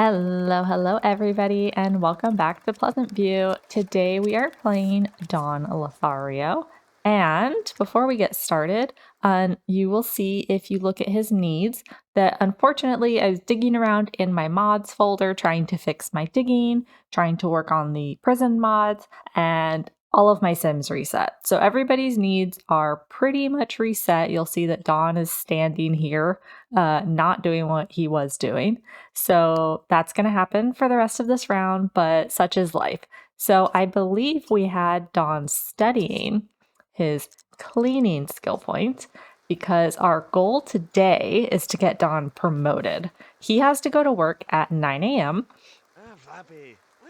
Hello everybody, and welcome back to Pleasantview. Today we are playing Don Lothario, and before we get started, you will see if you look at his needs that unfortunately I was digging around in my mods folder trying to fix my digging, trying to work on the prison mods, and all of my Sims reset. So everybody's needs are pretty much reset. You'll see that Don is standing here, not doing what he was doing. So that's going to happen for the rest of this round, but such is life. So I believe we had Don studying his cleaning skill point because our goal today is to get Don promoted. He has to go to work at 9 a.m.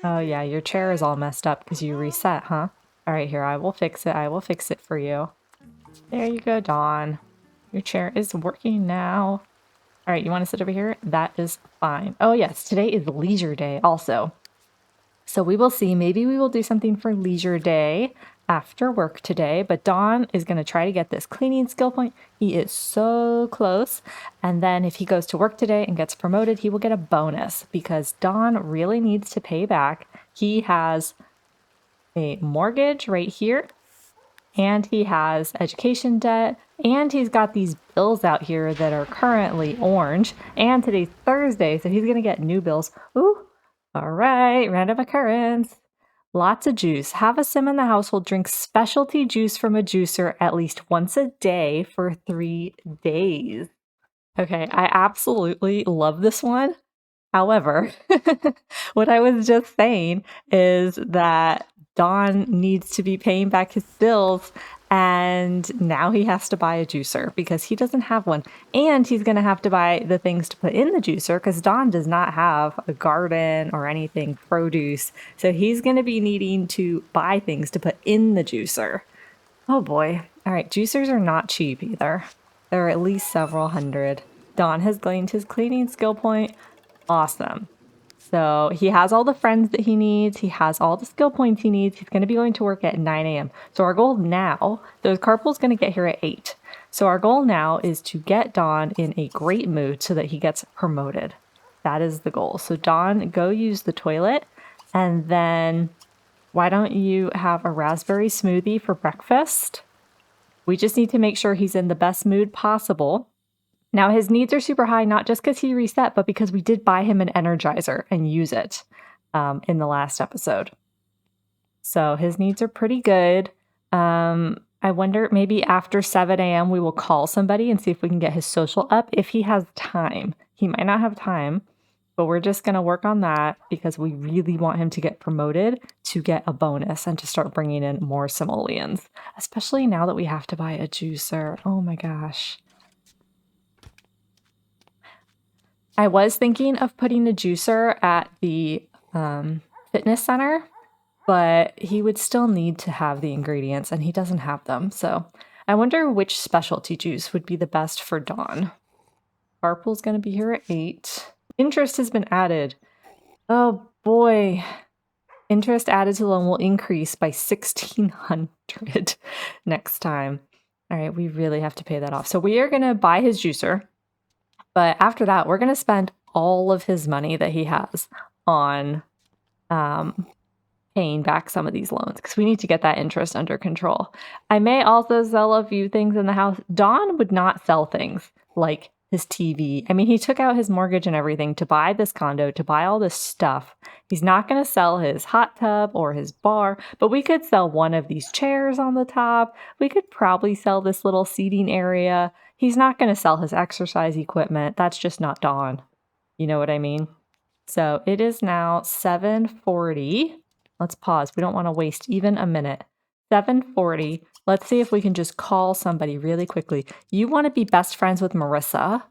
Oh yeah, your chair is all messed up because you reset, huh? All right, here, I will fix it. I will fix it for you. There you go, Don. Your chair is working now. All right, you want to sit over here? That is fine. Oh yes, today is leisure day also. So we will see. Maybe we will do something for leisure day after work today, but Don is going to try to get this cleaning skill point. He is so close. And then if he goes to work today and gets promoted, he will get a bonus because Don really needs to pay back. He has a mortgage right here, and he has education debt, and he's got these bills out here that are currently orange, and today's Thursday, so he's gonna get new bills. Ooh, all right, random occurrence. Lots of juice. Have a sim in the household drink specialty juice from a juicer at least once a day for 3 days. Okay, I absolutely love this one. However, what I was just saying is that Don needs to be paying back his bills, and now he has to buy a juicer because he doesn't have one. And he's going to have to buy the things to put in the juicer because Don does not have a garden or anything produce. So he's going to be needing to buy things to put in the juicer. Oh boy. All right, juicers are not cheap either. They're at least several hundred. Don has gained his cleaning skill point. Awesome. So he has all the friends that he needs. He has all the skill points he needs. He's going to be going to work at 9 a.m. So our goal now, the carpool's going to get here at 8. So our goal now is to get Don in a great mood so that he gets promoted. That is the goal. So Don, go use the toilet. And then why don't you have a raspberry smoothie for breakfast? We just need to make sure he's in the best mood possible. Now, his needs are super high, not just because he reset, but because we did buy him an Energizer and use it in the last episode. So his needs are pretty good. I wonder, maybe after 7 a.m. we will call somebody and see if we can get his social up if he has time. He might not have time, but we're just going to work on that because we really want him to get promoted to get a bonus and to start bringing in more simoleons, especially now that we have to buy a juicer. Oh my gosh. I was thinking of putting a juicer at the fitness center, but he would still need to have the ingredients, and he doesn't have them. So I wonder which specialty juice would be the best for Dawn. Carpool's going to be here at 8. Interest has been added. Oh boy. Interest added to loan will increase by 1,600 next time. All right, we really have to pay that off. So we are going to buy his juicer. But after that, we're going to spend all of his money that he has on paying back some of these loans because we need to get that interest under control. I may also sell a few things in the house. Don would not sell things like his TV. I mean, he took out his mortgage and everything to buy this condo, to buy all this stuff. He's not going to sell his hot tub or his bar, but we could sell one of these chairs on the top. We could probably sell this little seating area. He's not going to sell his exercise equipment. That's just not Don. You know what I mean? So it is now 7:40. Let's pause. We don't want to waste even a minute. 7:40. Let's see if we can just call somebody really quickly. You want to be best friends with Marisa.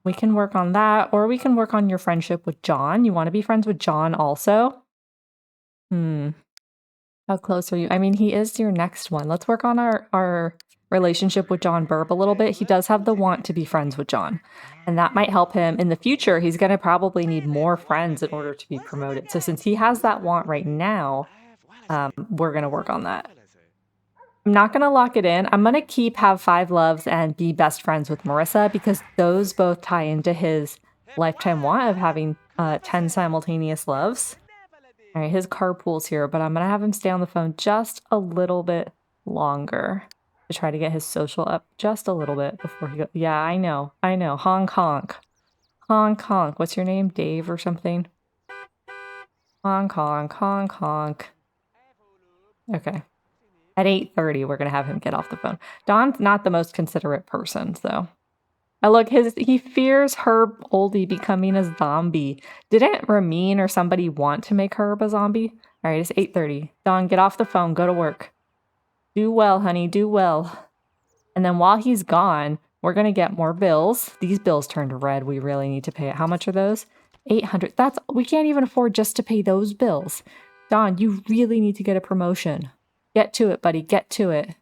We can work on that, or we can work on your friendship with John. You want to be friends with John also? How close are you? I mean, he is your next one. Let's work on our relationship with John Burb a little bit. He does have the want to be friends with John, and that might help him in the future. He's going to probably need more friends in order to be promoted. So since he has that want right now, we're going to work on that. I'm not going to lock it in. I'm going to keep Have 5 Loves and Be Best Friends with Marisa because those both tie into his lifetime want of having 10 simultaneous loves. All right, his carpool's here, but I'm going to have him stay on the phone just a little bit longer to try to get his social up just a little bit before he goes. Yeah, I know. Honk, honk. Honk, honk. What's your name? Dave or something? Honk, honk, honk, honk. Okay. At 8:30, we're going to have him get off the phone. Don's not the most considerate person, so. Oh, look, he fears Herb Oldie becoming a zombie. Didn't Ramin or somebody want to make Herb a zombie? All right, it's 8:30. Don, get off the phone. Go to work. Do well, honey. Do well. And then while he's gone, we're going to get more bills. These bills turned red. We really need to pay it. How much are those? 800. We can't even afford just to pay those bills. Don, you really need to get a promotion. Get to it, buddy. Get to it.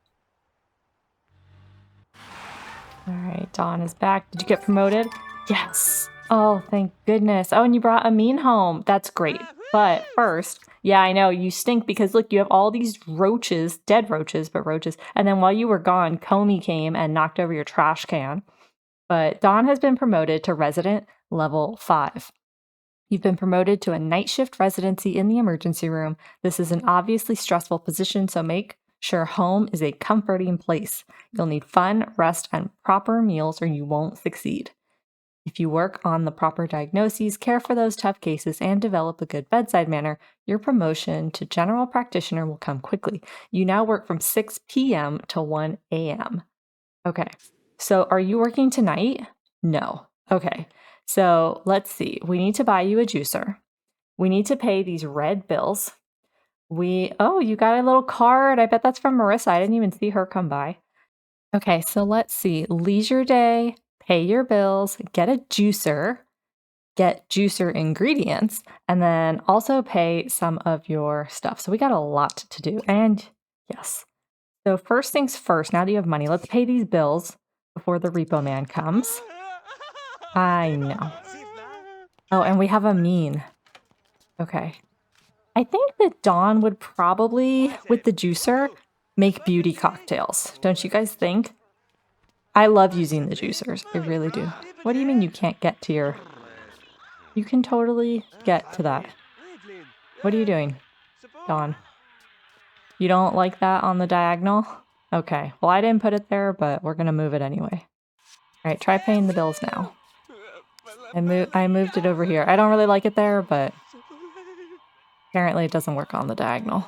All right, Don is back. Did you get promoted? Yes. Oh, thank goodness. Oh, and you brought Amin home. That's great. But first, yeah, I know, you stink because look, you have all these roaches, dead roaches, but roaches. And then while you were gone, Comey came and knocked over your trash can. But Don has been promoted to resident level 5. You've been promoted to a night shift residency in the emergency room. This is an obviously stressful position, so make sure home is a comforting place. You'll need fun, rest, and proper meals or you won't succeed. If you work on the proper diagnoses, care for those tough cases, and develop a good bedside manner, your promotion to general practitioner will come quickly. You now work from 6 p.m. to 1 a.m. Okay, so are you working tonight? No. Okay, so let's see. We need to buy you a juicer. We need to pay these red bills. Oh, you got a little card. I bet that's from Marisa. I didn't even see her come by. Okay, so let's see. Leisure day, pay your bills, get a juicer, get juicer ingredients, and then also pay some of your stuff. So we got a lot to do. And yes. So first things first, now that you have money, let's pay these bills before the repo man comes. I know. Oh, and we have Amin. Okay. I think that Dawn would probably, with the juicer, make beauty cocktails. Don't you guys think? I love using the juicers. I really do. What do you mean you can't get to your... You can totally get to that. What are you doing, Dawn? You don't like that on the diagonal? Okay. Well, I didn't put it there, but we're going to move it anyway. All right, try paying the bills now. I moved it over here. I don't really like it there, but apparently it doesn't work on the diagonal.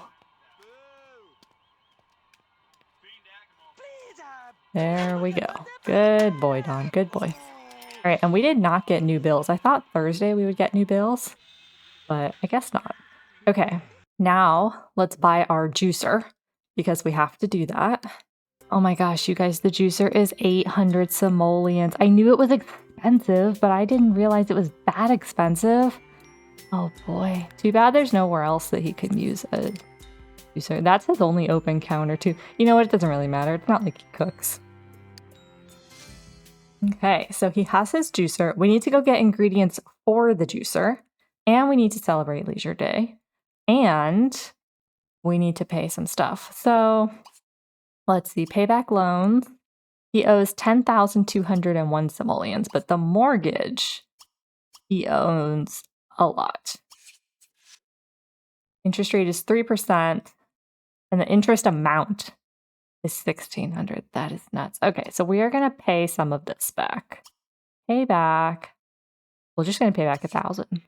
There we go. Good boy, Don. Good boy. All right, and we did not get new bills. I thought Thursday we would get new bills, but I guess not. Okay, now let's buy our juicer because we have to do that. Oh my gosh, you guys, the juicer is 800 simoleons. I knew it was expensive, but I didn't realize it was that expensive. Oh boy. Too bad there's nowhere else that he can use a juicer. That's his only open counter too. You know what? It doesn't really matter. It's not like he cooks. Okay, so he has his juicer. We need to go get ingredients for the juicer. And we need to celebrate Leisure Day. And we need to pay some stuff. So let's see, payback loans. He owes 10,201 simoleons, but the mortgage, he owns a lot. Interest rate is 3%, and the interest amount is 1,600. That is nuts. Okay, so we are going to pay some of this back. Pay back. We're just going to pay back 1,000.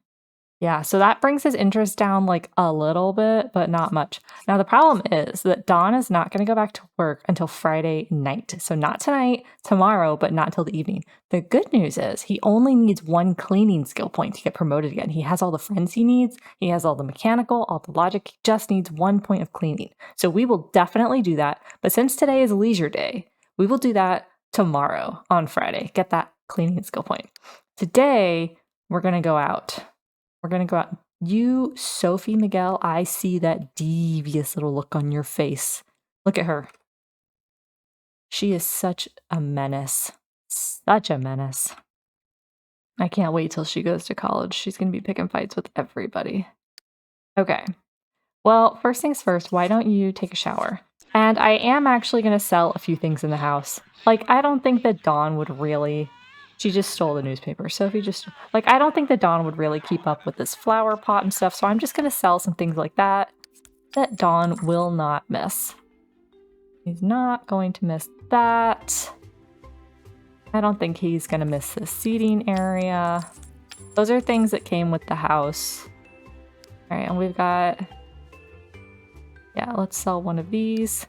Yeah, so that brings his interest down like a little bit, but not much. Now, the problem is that Dawn is not going to go back to work until Friday night. So not tonight, tomorrow, but not till the evening. The good news is he only needs 1 cleaning skill point to get promoted again. He has all the friends he needs. He has all the mechanical, all the logic. He just needs 1 point of cleaning. So we will definitely do that. But since today is Leisure Day, we will do that tomorrow on Friday. Get that cleaning skill point. Today, we're going to go out. We're going to go out. You, Sophie Miguel, I see that devious little look on your face. Look at her. She is such a menace. Such a menace. I can't wait till she goes to college. She's going to be picking fights with everybody. Okay. Well, first things first, why don't you take a shower? And I am actually going to sell a few things in the house. Like, I don't think that Dawn would really... She just stole the newspaper. Sophie just... Like, I don't think that Dawn would really keep up with this flower pot and stuff, so I'm just going to sell some things like that Dawn will not miss. He's not going to miss that. I don't think he's going to miss the seating area. Those are things that came with the house. All right, and we've got... Yeah, let's sell one of these.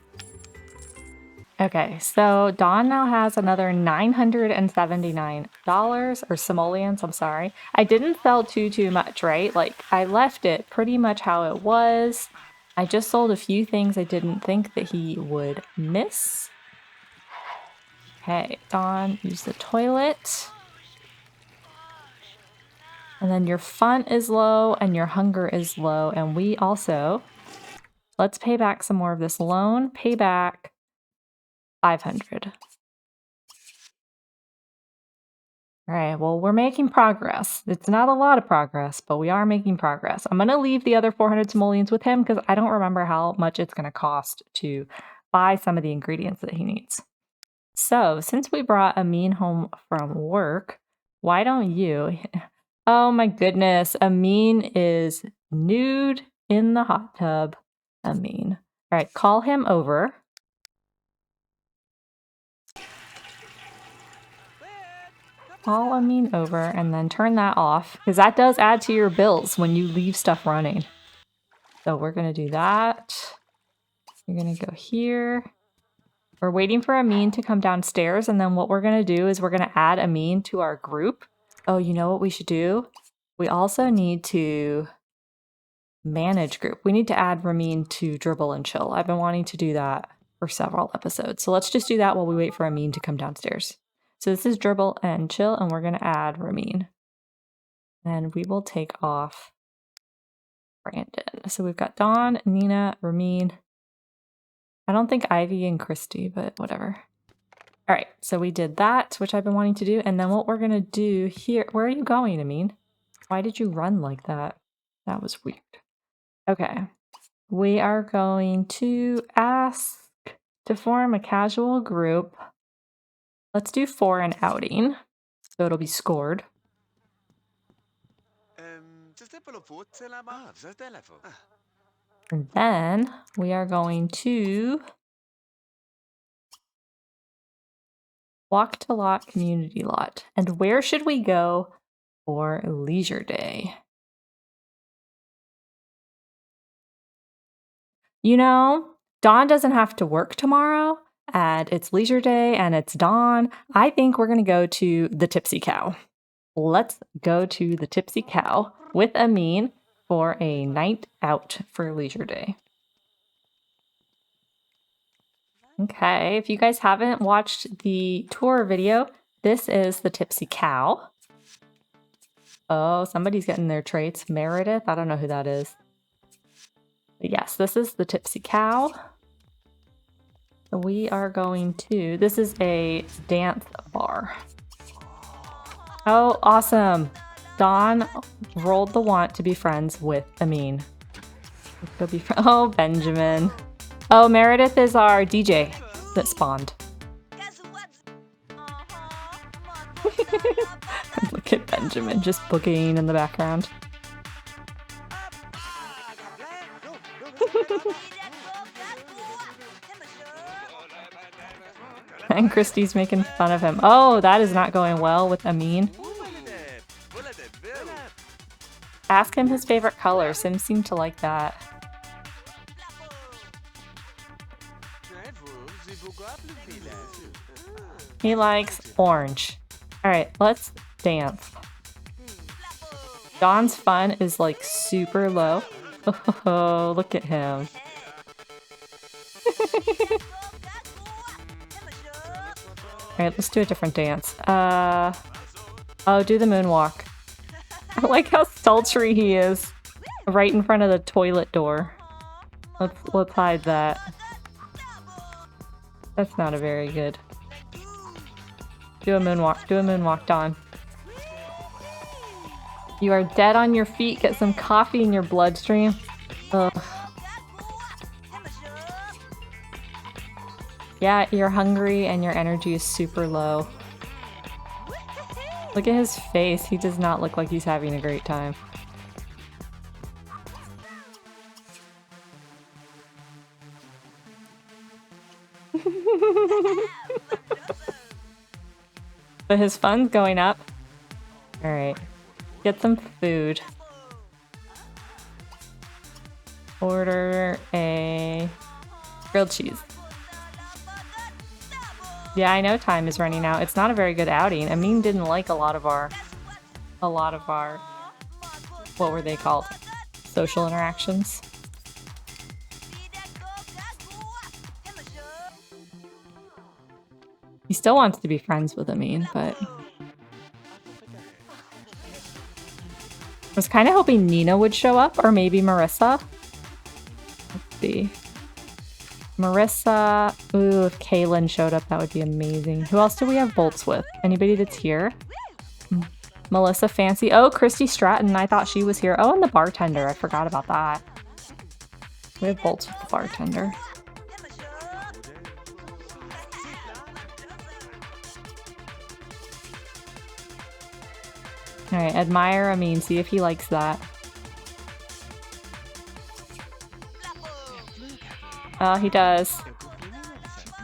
Okay, so Dawn now has another $979, or simoleons, I'm sorry. I didn't sell too much, right? Like, I left it pretty much how it was. I just sold a few things I didn't think that he would miss. Okay, Dawn, use the toilet. And then your fun is low and your hunger is low. And we also... Let's pay back some more of this loan. Pay back 500. All right, well, we're making progress. It's not a lot of progress, but we are making progress. I'm going to leave the other 400 simoleons with him because I don't remember how much it's going to cost to buy some of the ingredients that he needs. So, since we brought Amin home from work, why don't you... Oh my goodness, Amin is nude in the hot tub. Amin. All right, call him over. Call Amin over and then turn that off, because that does add to your bills when you leave stuff running. So we're going to do that. You're going to go here. We're waiting for Amin to come downstairs, and then what we're going to do is we're going to add Amin to our group. Oh, you know what we should do? We also need to... manage group. We need to add Ramin to Dribble and Chill. I've been wanting to do that for several episodes. So let's just do that while we wait for Amin to come downstairs. So this is Dribble and Chill, and we're going to add Ramin. And we will take off Brandon. So we've got Dawn, Nina, Ramin. I don't think Ivy and Christy, but whatever. All right, so we did that, which I've been wanting to do. And then what we're going to do here... Where are you going, Amin? Why did you run like that? That was weird. Okay, we are going to ask to form a casual group. Let's do for an outing, so it'll be scored. And then we are going to walk to lot, community lot. And where should we go for leisure day? You know, Dawn doesn't have to work tomorrow, and it's leisure day, and it's Dawn. I think we're going to go to the Tipsy Cow. Let's go to the Tipsy Cow with Amin for a night out for leisure day. Okay, if you guys haven't watched the tour video, this is the Tipsy Cow. Oh, somebody's getting their traits. Meredith? I don't know who that is. But yes, this is the Tipsy Cow. We are going to... This is a dance bar. Oh, awesome. Dawn rolled the want to be friends with Amin. Oh, Benjamin. Oh, Meredith is our DJ that spawned. Look at Benjamin just boogieing in the background. And Christy's making fun of him. Oh, that is not going well with Amin. Ask him his favorite color. Sims seemed to like that. He likes orange. Alright, let's dance. Dawn's fun is like super low. Oh, look at him. Alright, let's do a different dance. Oh, do the moonwalk. I like how sultry he is. Right in front of the toilet door. Let's hide that. That's not a very good. Do a moonwalk, Dawn. You are dead on your feet. Get some coffee in your bloodstream. Ugh. Yeah, you're hungry and your energy is super low. Look at his face. He does not look like he's having a great time. But his fun's going up. Alright. Get some food. Order a grilled cheese. Yeah, I know time is running out. It's not a very good outing. Amin didn't like a lot of our, what were they called? Social interactions. He still wants to be friends with Amin, but... I was kind of hoping Nina would show up, or maybe Marisa. Let's see. Marisa. Ooh, if Kaylin showed up, that would be amazing. Who else do we have bolts with? Anybody that's here? Melissa Fancy. Oh, Christy Stratton. I thought she was here. Oh, and the bartender. I forgot about that. We have bolts with the bartender. Alright, admire Amin. See if he likes that. Oh, he does.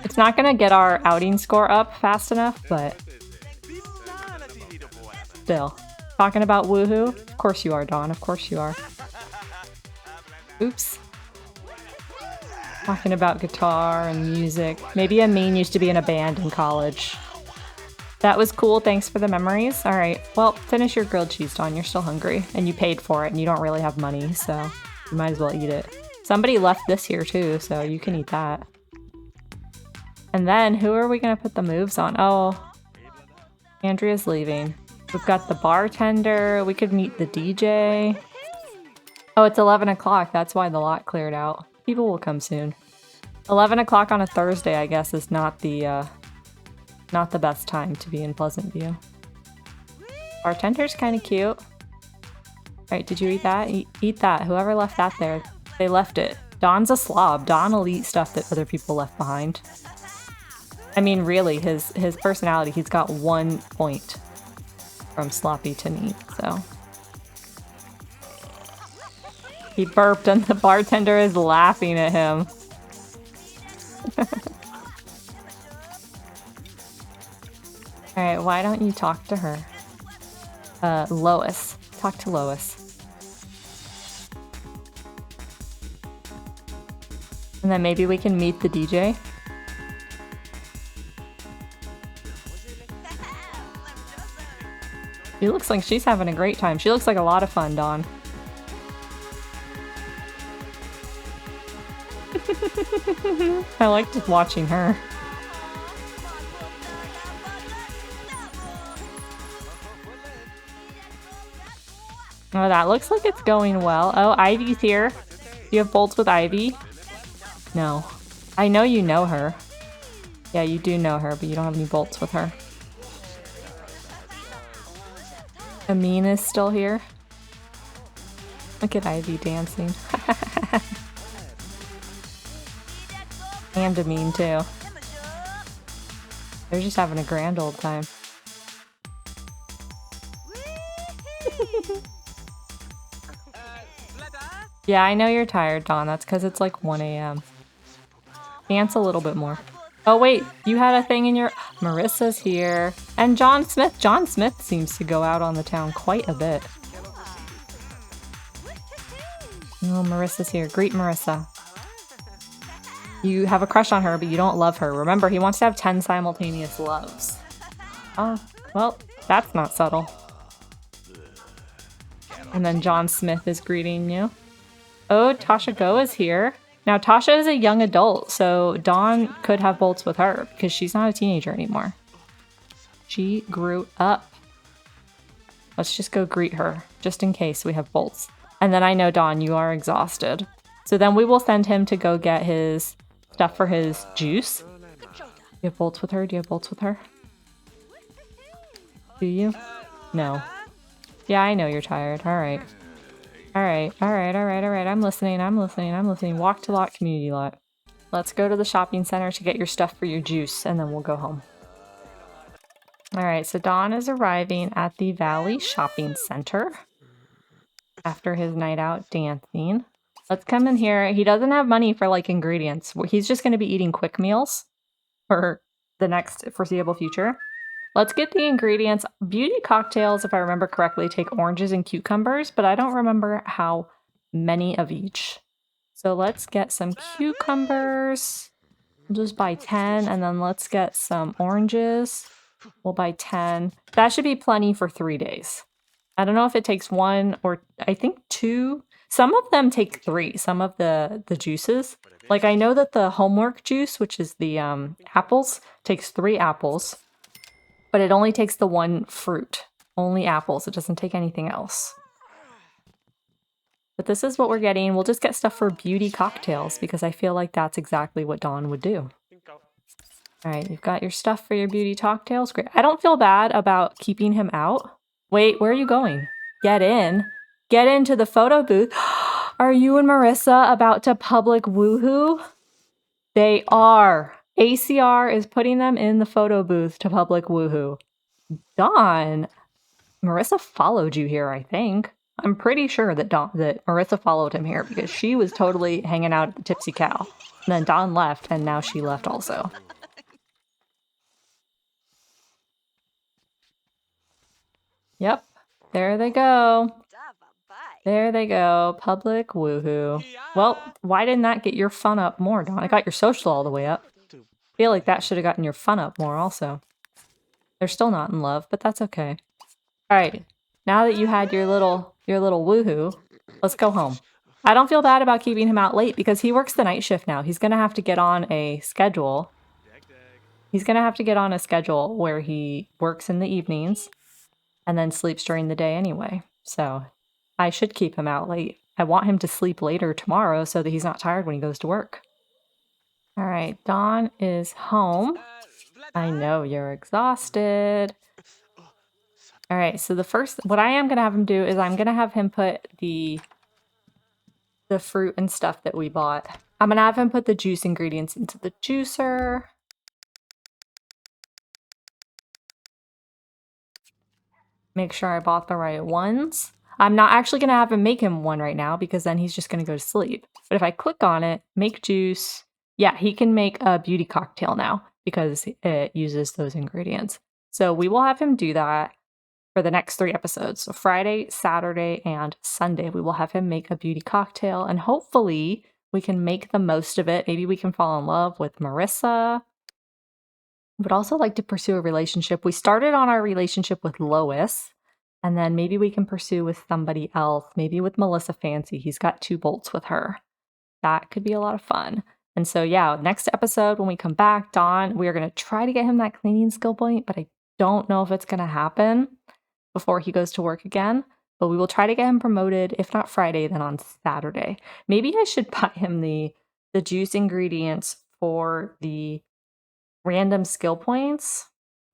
It's not gonna get our outing score up fast enough, but... still. Talking about woohoo? Of course you are, Dawn. Of course you are. Oops. Talking about guitar and music. Maybe Amin used to be in a band in college. That was cool. Thanks for the memories. Alright, well, finish your grilled cheese, Dawn. You're still hungry. And you paid for it, and you don't really have money, so you might as well eat it. Somebody left this here, too, so you can eat that. And then, who are we gonna put the moves on? Oh, Andrea's leaving. We've got the bartender. We could meet the DJ. Oh, it's 11 o'clock. That's why the lot cleared out. People will come soon. 11 o'clock on a Thursday, I guess, is not the best time to be in Pleasantview. Bartender's kind of cute. Alright, did you eat that? Eat that. Whoever left that there, they left it. Don's a slob. Don will eat stuff that other people left behind. I mean, really, his personality, he's got 1 point from sloppy to neat, so. He burped and the bartender is laughing at him. Alright, why don't you talk to her? Lois. Talk to Lois. And then maybe we can meet the DJ. She looks like she's having a great time. She looks like a lot of fun, Dawn. I like just watching her. Oh, that looks like it's going well. Oh, Ivy's here. Do you have bolts with Ivy? No. I know you know her. Yeah, you do know her, but you don't have any bolts with her. Amin is still here. Look at Ivy dancing. And Amin, too. They're just having a grand old time. Yeah, I know you're tired, Dawn. That's because it's like 1 a.m. Dance a little bit more. Oh, wait. You had a thing in your... Marissa's here. And John Smith. John Smith seems to go out on the town quite a bit. Oh, Marissa's here. Greet Marisa. You have a crush on her, but you don't love her. Remember, he wants to have 10 simultaneous loves. Oh, well, that's not subtle. And then John Smith is greeting you. Oh, Tasha Go is here. Now, Tasha is a young adult, so Dawn could have bolts with her because she's not a teenager anymore. She grew up. Let's just go greet her, just in case we have bolts. And then I know, Dawn, you are exhausted. So then we will send him to go get his stuff for his juice. Do you have bolts with her? Do you have bolts with her? Do you? No. Yeah, I know you're tired. Alright. Alright. I'm listening. Walk to lot, community lot. let's go to the shopping center to get your stuff for your juice, and then we'll go home. Alright, so Don is arriving at the Valley Shopping Center after his night out dancing. Let's come in here. He doesn't have money for, like, ingredients. He's just going to be eating quick meals for the next foreseeable future. Let's get the ingredients. Beauty cocktails, if I remember correctly, take oranges and cucumbers, but I don't remember how many of each. So let's get some cucumbers. We'll just buy 10, and then let's get some oranges. We'll buy 10. That should be plenty for 3 days. I don't know if it takes 1 or I think 2. Some of them take 3, some of the juices. Like, I know that the homework juice, which is the apples, takes 3 apples. But it only takes the 1 fruit. Only apples. It doesn't take anything else. But this is what we're getting. We'll just get stuff for beauty cocktails because I feel like that's exactly what Don would do. Alright, you've got your stuff for your beauty cocktails. Great. I don't feel bad about keeping him out. Wait, where are you going? Get in. Get into the photo booth. Are you and Marisa about to public woohoo? They are. ACR is putting them in the photo booth to public woohoo. Don, Marisa followed you here, I think. I'm pretty sure that Marisa followed him here because she was totally hanging out at the Tipsy Cow. And then Don left, and now she left also. Yep, there they go. There they go. Public woohoo. Well, why didn't that get your fun up more, Don? I got your social all the way up. I feel like that should have gotten your fun up more also. They're still not in love, but that's okay. Alright, now that you had your little woohoo, let's go home. I don't feel bad about keeping him out late because he works the night shift now. He's gonna have to get on a schedule. He's gonna have to get on a schedule where he works in the evenings and then sleeps during the day anyway. So I should keep him out late. I want him to sleep later tomorrow so that he's not tired when he goes to work. Alright, Don is home. I know you're exhausted. Alright, so what I am going to have him do is I'm going to have him put the fruit and stuff that we bought. I'm going to have him put the juice ingredients into the juicer. Make sure I bought the right ones. I'm not actually going to have him make him one right now because then he's just going to go to sleep. But if I click on it, make juice, yeah, he can make a beauty cocktail now because it uses those ingredients. So we will have him do that for the next 3 episodes. So Friday, Saturday, and Sunday, we will have him make a beauty cocktail, and hopefully we can make the most of it. Maybe we can fall in love with Marisa. Would also like to pursue a relationship. We started on our relationship with Lois, and then maybe we can pursue with somebody else, maybe with Melissa Fancy. He's got 2 bolts with her. That could be a lot of fun. And so, yeah, next episode, when we come back, Don, we are going to try to get him that cleaning skill point, but I don't know if it's going to happen before he goes to work again. But we will try to get him promoted, if not Friday, then on Saturday. Maybe I should buy him the juice ingredients for the random skill points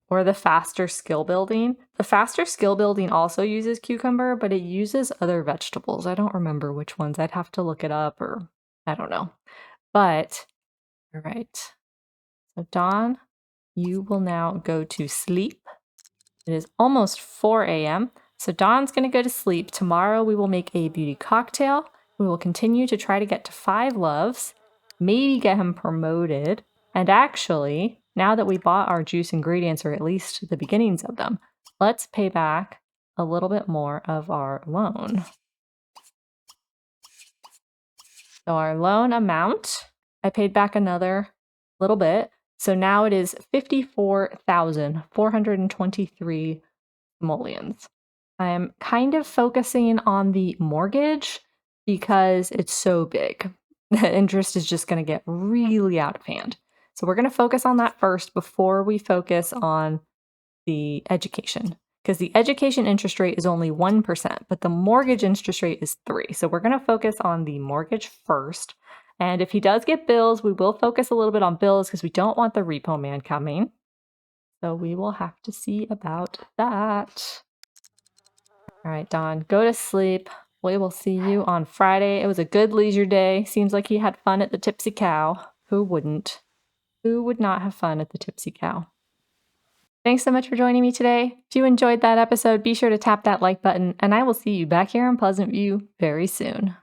or the faster skill building. The faster skill building also uses cucumber, but it uses other vegetables. I don't remember which ones. I'd have to look it up, or I don't know. But, all right. So Don, you will now go to sleep. It is almost 4 a.m. So Don's going to go to sleep. Tomorrow we will make a beauty cocktail. We will continue to try to get to 5 loves, maybe get him promoted. And actually, now that we bought our juice ingredients, or at least the beginnings of them, let's pay back a little bit more of our loan. So our loan amount, I paid back another little bit. So now it is 54,423 simoleons. I am kind of focusing on the mortgage because it's so big. The interest is just going to get really out of hand. So we're going to focus on that first before we focus on the education. Because the education interest rate is only 1%, but the mortgage interest rate is 3%. So we're going to focus on the mortgage first. And if he does get bills, we will focus a little bit on bills because we don't want the repo man coming. So we will have to see about that. All right, Don, go to sleep. We will see you on Friday. It was a good leisure day. Seems like he had fun at the Tipsy Cow. Who wouldn't? Who would not have fun at the Tipsy Cow? Thanks so much for joining me today. If you enjoyed that episode, be sure to tap that like button, and I will see you back here in Pleasantview very soon.